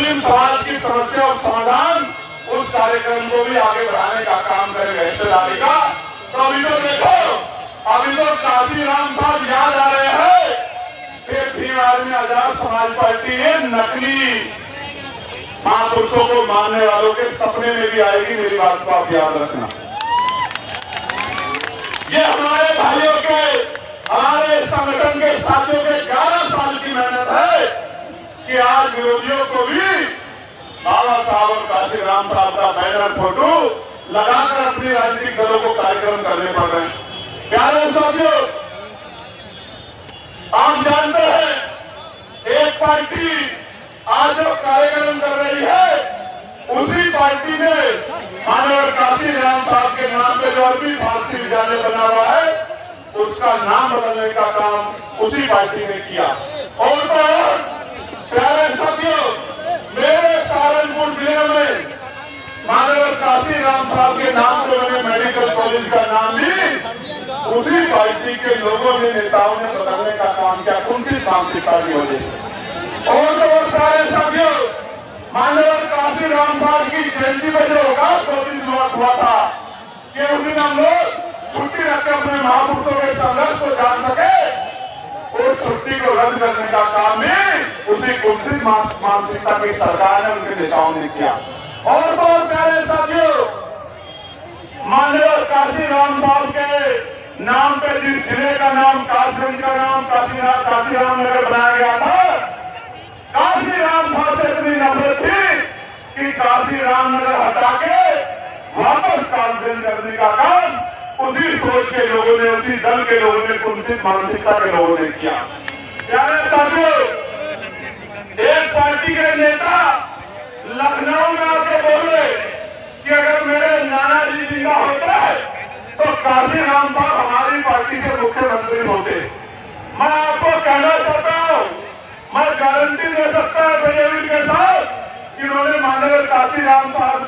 मुस्लिम समाज की समस्या और समाधान उस कार्यक्रम को भी आगे बढ़ाने का काम करेगा हिस्सेदारी का। तो अभी तो देखो, अभी तो काशीराम साहब याद आ रहे हैं कि भीम आर्मी आजाद समाज पार्टी ये नकली महापुरुषों को मानने वालों के सपने में भी आएगी। मेरी बात को आप याद रखना। ये हमारे भाइयों के, हमारे संगठन के साथियों के 11 साल की मेहनत है कि आज विरोधियों को भी बाबा साहब और काशीराम साहब का बैनर फोटो लगाकर अपनी राजनीतिक दलों को कार्यक्रम करने पड़ रहे हैं। प्यारे साथियों, आप जानते हैं एक पार्टी आज जो कार्यक्रम कर रही है उसी पार्टी ने माननीय काशीराम साहब के नाम पे जो अरबी फारसी विद्यालय बना हुआ है उसका नाम बदलने का काम उसी पार्टी ने किया। और तो और प्यारे साथियों, मेरे सहारनपुर जिले में माननीय काशीराम साहब के नाम पे बने मेडिकल कॉलेज का नाम भी उसी पार्टी के लोगों ने, नेताओं ने बदलने का काम किया कुंठित मानसिकता की वजह से। और तो और प्यारे साथियों, माननीय काशीराम साहब की जयंती पर जो अवकाश नोटिस हुआ था कि उस दिन हम लोग छुट्टी रखकर अपने महापुरुषों के संघर्ष को जान सके, उस छुट्टी को रद्द करने का काम भी उसी कुंठित मानसिकता की सरकार ने, उनके नेताओं ने किया। और तो और प्यारे साथियों, माननीय काशीराम साहब के नाम पे जिस जिले का नाम कासगंज का नाम काशीराम नगर बनाया गया था, काशीराम साहब से इतनी नफरत थी कि काशीराम नगर हटा के वापस कासगंज करने का काम उसी सोच के लोगों ने, उसी दल के लोगों ने, कुंठित मानसिकता के लोगों ने किया। प्यारे साथियों, एक पार्टी के नेता लखनऊ में आके बोले कि अगर मेरे नाना जी जिंदा होते तो काशीराम साहब हमारी पार्टी से मुख्यमंत्री होते। मैं आपको कहना चाहता हूं, मैं गारंटी दे सकता हूं एफिडेविट के साथ कि उन्होंने माननीय काशीराम साहब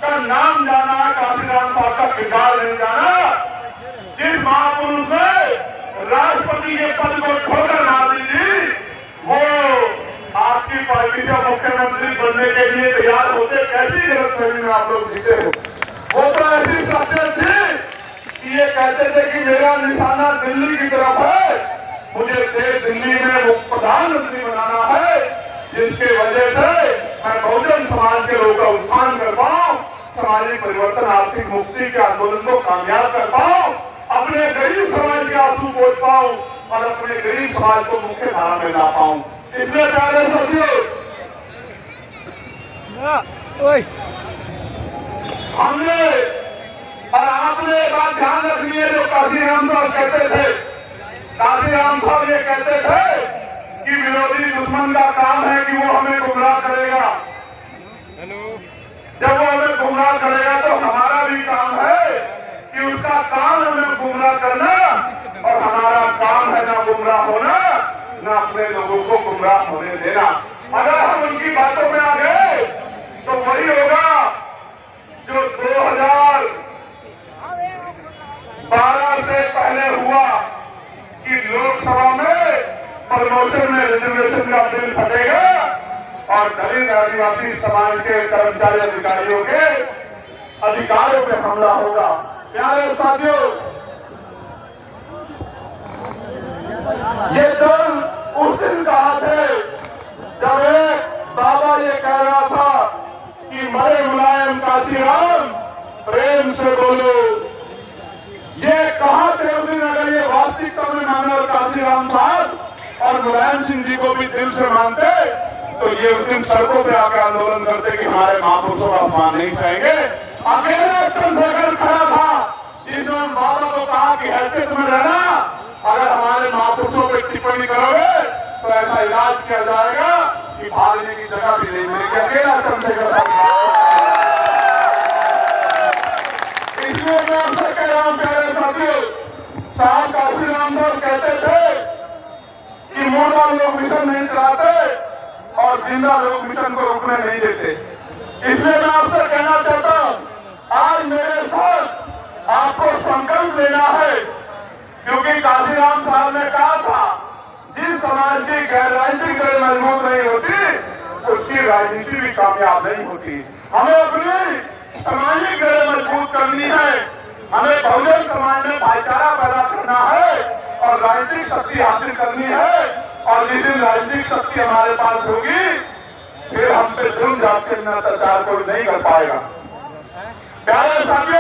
का नाम जाना, काशीराम साहब का किरदार नहीं जाना। जिस महापुरुष ने राष्ट्रपति के पद को ठोकर मार दी थी, वो आपकी पार्टी से मुख्यमंत्री बनने के लिए तैयार होते। कैसी गलतफहमी में आप लोग जीते हो। वो तो ऐसी शख्सियत थी कि ये कहते थे कि मेरा निशाना दिल्ली की तरफ है, मुझे दिल्ली में प्रधानमंत्री बनाना है, जिसके वजह से मैं बहुजन समाज के लोगों का उत्थान कर पाऊं, सामाजिक परिवर्तन, आर्थिक मुक्ति के आंदोलन को कामयाब कर पाऊं, अपने गरीब समाज के आंसू पोंछ पाऊं और अपने गरीब समाज को मुख्य धारा में ला पाऊं। इसलिए प्यारे साथियों, हमने और आपने बात ध्यान रखनी है, जो काशीराम साहब कहते थे, काशीराम साहब ये कहते थे कि विरोधी दुश्मन का काम है कि वो हमें गुमराह करेगा। जब वो हमें गुमराह करेगा तो हमारा भी काम है कि उसका काम हमें गुमराह करना, और हमारा काम है ना गुमराह होना, ना अपने लोगों को गुमराह होने देना। अगर हम उनकी बातों में आ गए तो वही होगा जो 2012 से पहले हुआ कि लोकसभा में प्रमोशन में रिजर्वेशन का बिल फटेगा और दलित आदिवासी समाज के कर्मचारी अधिकारियों के अधिकारों पे हमला होगा। प्यारे साथियों, ये दल उस दिन कहा थे जब एक बाबा ये कह रहा था कि मरे मुलायम काशीराम प्रेम से बोलो। ये कहा थे उस दिन, अगर ये वास्तविकता में माननीय काशीराम साहब और मुलायम सिंह जी को भी दिल से मानते तो ये उस दिन सड़कों पे आकर आंदोलन करते कि हमारे महापुरुषों का अपमान नहीं चाहेंगे। अकेला चंद्रशेखर खड़ा था जिसने बाबा को कहा कि हैसियत में रहना, अगर हमारे महापुरुषों पे टिप्पणी करोगे तो ऐसा इलाज किया जाएगा कि भागने की जगह भी नहीं मिलेगी। अकेला चंद्रशेखर था। इसलिए मैं आपसे कह रहा हूं प्यारे साथियों, साहब काशीराम साहब कहते थे कि मुर्दा लोग मिशन नहीं चलाते और जिंदा लोग मिशन को रुकने नहीं देते। इसलिए मैं आपसे कहना चाहता हूं, आज मेरे साथ आपको संकल्प लेना है, क्योंकि काशीराम साहब ने कहा था जिस समाज की राजनीतिक दल मजबूत नहीं होती उसकी उसकी राजनीति भी कामयाब नहीं होती। हमें अपनी सामाजिक जड़ मजबूत करनी है, हमें बहुजन समाज में भाईचारा पैदा करना है और राजनीतिक शक्ति हासिल करनी है। और जिस दिन राजनीतिक शक्ति हमारे पास होगी फिर हम पे जुल्म जाति अत्याचार कोई नहीं कर पाएगा। प्यारे साथियों,